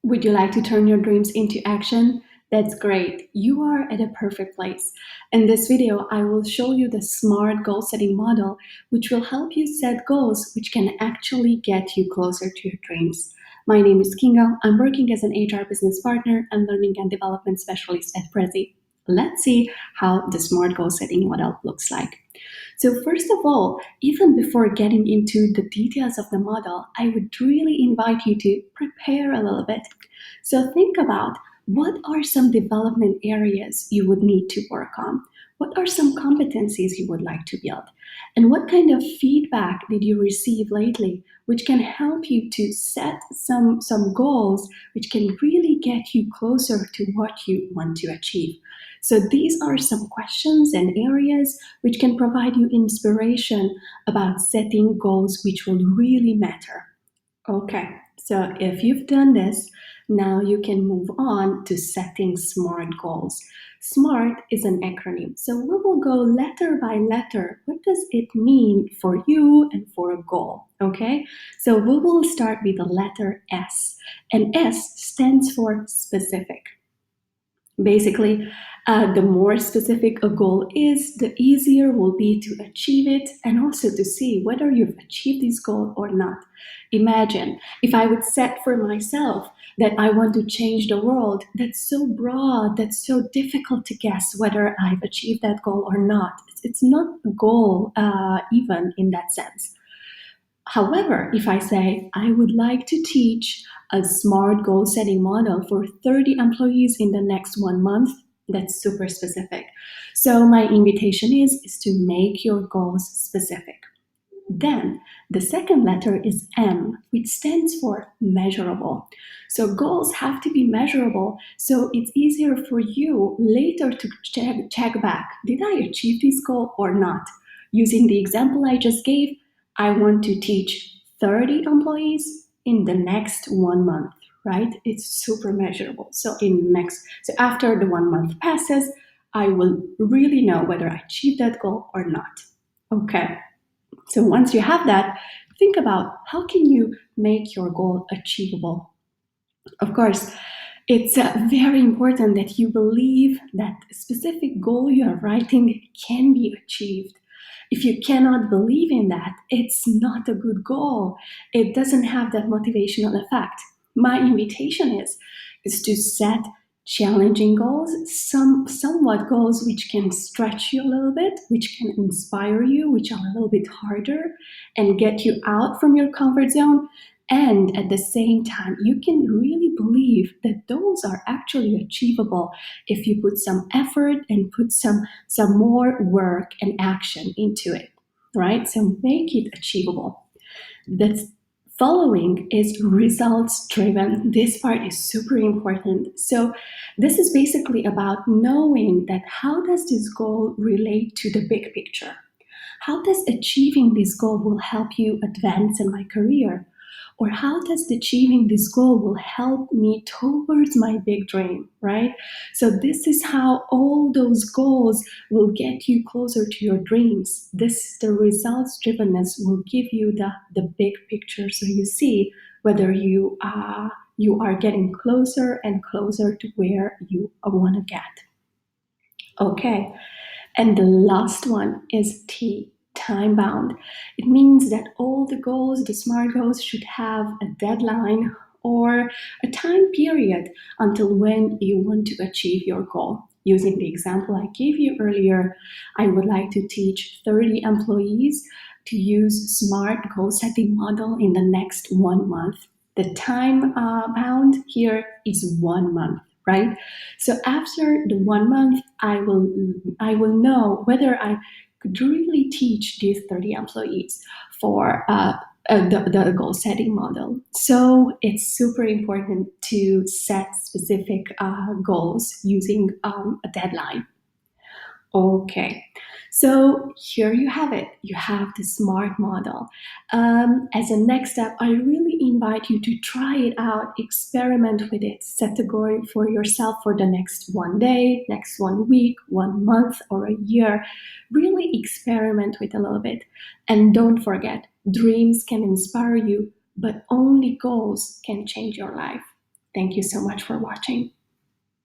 Would you like to turn your dreams into action? That's great. You are at a perfect place. In this video, I will show you the SMART goal setting model, which will help you set goals which can actually get you closer to your dreams. My name is Kinga. I'm working as an HR business partner and learning and development specialist at Prezi. Let's see how the SMART goal setting model looks like. So first of all, even before getting into the details of the model, I would really invite you to prepare a little bit. So think about what are some development areas you would need to work on? What are some competencies you would like to build? And what kind of feedback did you receive lately, which can help you to set some goals which can really get you closer to what you want to achieve? So these are some questions and areas which can provide you inspiration about setting goals which will really matter. Okay, so if you've done this, now you can move on to setting SMART goals. SMART is an acronym, so we will go letter by letter. What does it mean for you and for a goal? Okay, so we will start with the letter S, and S stands for specific. Basically, the more specific a goal is, the easier will be to achieve it and also to see whether you've achieved this goal or not. Imagine if I would set for myself that I want to change the world. That's so broad, that's so difficult to guess whether I've achieved that goal or not. It's not a goal even in that sense. However, if I say I would like to teach a SMART goal setting model for 30 employees in the next 1 month, that's super specific. So my invitation is to make your goals specific. Then the second letter is M, which stands for measurable. So goals have to be measurable, so it's easier for you later to check back. Did I achieve this goal or not? Using the example I just gave, I want to teach 30 employees in the next 1 month, right? It's super measurable. So after the 1 month passes, I will really know whether I achieved that goal or not. Okay. So once you have that, think about how can you make your goal achievable. Of course, it's very important that you believe that a specific goal you are writing can be achieved. If you cannot believe in that, it's not a good goal. It doesn't have that motivational effect. My invitation is to set challenging goals, somewhat goals which can stretch you a little bit, which can inspire you, which are a little bit harder and get you out from your comfort zone. And at the same time, you can really believe that those are actually achievable if you put some effort and put some more work and action into it, right? So make it achievable. The following is results driven. This part is super important. So this is basically about knowing that how does this goal relate to the big picture? How does achieving this goal will help you advance in my career? Or how does achieving this goal will help me towards my big dream, right? So this is how all those goals will get you closer to your dreams. The results drivenness will give you the big picture, so you see whether you are getting closer and closer to where you want to get. Okay, and the last one is T, time bound. It means that all the goals, the SMART goals, should have a deadline or a time period until when you want to achieve your goal. Using the example I gave you earlier, I would like to teach 30 employees to use SMART goal setting model in the next 1 month. The time bound here is 1 month. Right? So after the 1 month, I will know whether I could really teach these 30 employees for the goal setting model. So it's super important to set specific goals using a deadline. Okay, so here you have it. You have the SMART model. As a next step, I really invite you to try it out, experiment with it, set a goal for yourself for the next 1 day, next 1 week, 1 month, or a year. Really experiment with a little bit. And don't forget, dreams can inspire you, but only goals can change your life. Thank you so much for watching.